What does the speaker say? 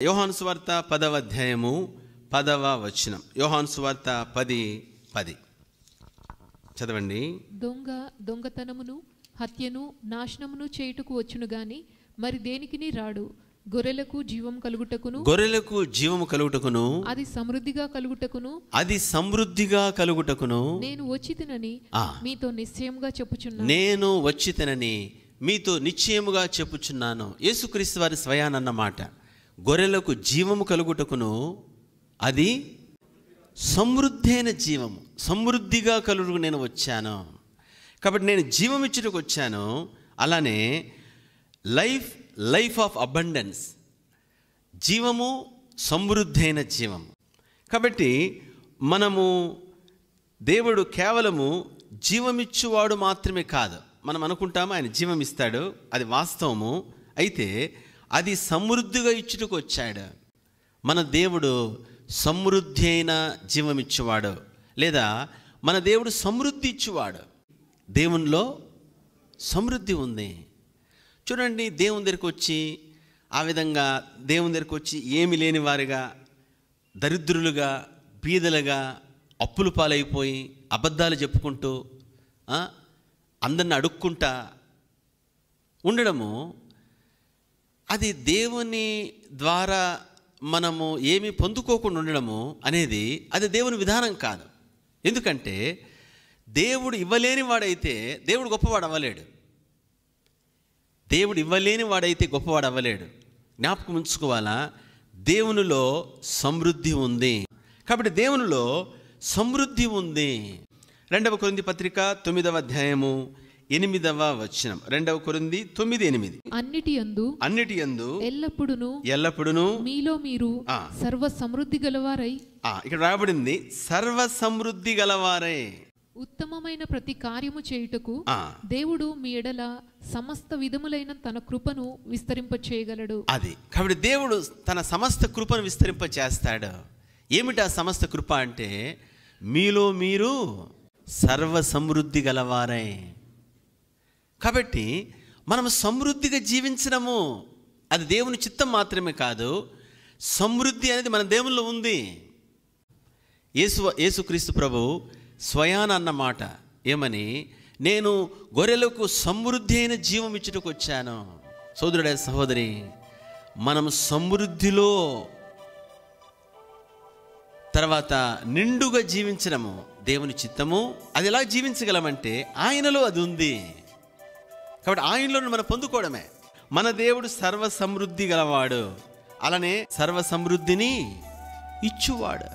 యోహాను సువార్త 10వ అధ్యాయము 10వ వచనం. యోహాను సువార్త 10:10 చదవండి. దొంగతనమును హత్యను నాశనమును చేయుటకు వచ్చును గాని మరి దేనికిని రాడు. గొర్రెలకు జీవము కలుగుటకును అది సమృద్ధిగా కలుగుటకును నేను వచ్చితినని మీతో నిశ్చయముగా చెప్పుచున్నాను. యేసుక్రీస్తు వారి స్వయానన్నమాట. గొర్రెలకు జీవము కలుగుటకును అది సమృద్ధి అయిన జీవము, సమృద్ధిగా కలుగుటకు నేను వచ్చాను. కాబట్టి నేను జీవం ఇచ్చుటకు వచ్చాను. అలానే లైఫ్ ఆఫ్ అబండెన్స్, జీవము, సమృద్ధి అయిన జీవము. కాబట్టి మనము దేవుడు కేవలము జీవమిచ్చువాడు మాత్రమే కాదు. మనం అనుకుంటాము ఆయన జీవం ఇస్తాడు, అది వాస్తవము. అయితే అది సమృద్ధిగా ఇచ్చుటకు వచ్చాడు. మన దేవుడు సమృద్ధి అయిన జీవం ఇచ్చేవాడు, లేదా మన దేవుడు సమృద్ధి ఇచ్చేవాడు. దేవునిలో సమృద్ధి ఉంది. చూడండి, దేవుని దగ్గరికి వచ్చి ఆ విధంగా దేవుని దగ్గరికి వచ్చి ఏమి లేని వారిగా, దరిద్రులుగా, బీదలుగా, అప్పులు పాలైపోయి అబద్ధాలు చెప్పుకుంటూ అందరిని అడుక్కుంటా ఉండడము, అది దేవుని ద్వారా మనము ఏమీ పొందుకోకుండా ఉండడము అనేది అది దేవుని విధానం కాదు. ఎందుకంటే దేవుడు ఇవ్వలేని వాడైతే దేవుడు గొప్పవాడు అవ్వలేడు. దేవుడు ఇవ్వలేని వాడైతే గొప్పవాడు అవ్వలేడు. జ్ఞాపకం ఉంచుకోవాలా, దేవునిలో సమృద్ధి ఉంది. కాబట్టి దేవునిలో సమృద్ధి ఉంది. 2వ కొరింథీ పత్రిక 9వ అధ్యాయము 8వ వచనం. 2వ కొరింథీ 9:8 అన్నిటియందు ఎల్లప్పుడును మీలో మీరు సర్వ సమృద్ధి గలవారై, ఇక్కడ రాయబడింది సర్వ సమృద్ధి గలవారై ఉత్తమమైన ప్రతి కార్యము చేయుటకు దేవుడు మీ ఎడల సమస్త విధములైన తన కృపను విస్తరింప చేయగలడు. అది కాబట్టి దేవుడు తన సమస్త కృపను విస్తరింప చేస్తాడు. ఏమిటి ఆ సమస్త కృప అంటే, మీలో మీరు సర్వ సమృద్ధి గలవారై. కాబట్టి మనం సమృద్ధిగా జీవించడము అది దేవుని చిత్తం మాత్రమే కాదు, సమృద్ధి అనేది మన దేవునిలో ఉంది. యేసుక్రీస్తు ప్రభు స్వయాన అన్నమాట ఏమని, నేను గొర్రెలకు సమృద్ధి అయిన జీవం ఇచ్చుటకు వచ్చాను. సోదరుడే, సహోదరి, మనం సమృద్ధిలో తర్వాత నిండుగా జీవించడము దేవుని చిత్తము. అది ఎలా జీవించగలమంటే ఆయనలో అది ఉంది. కాబట్టి ఆయనలో మనం పొందుకోవడమే. మన దేవుడు సర్వ సమృద్ధి గలవాడు, అలానే సర్వ సమృద్ధిని ఇచ్చువాడు.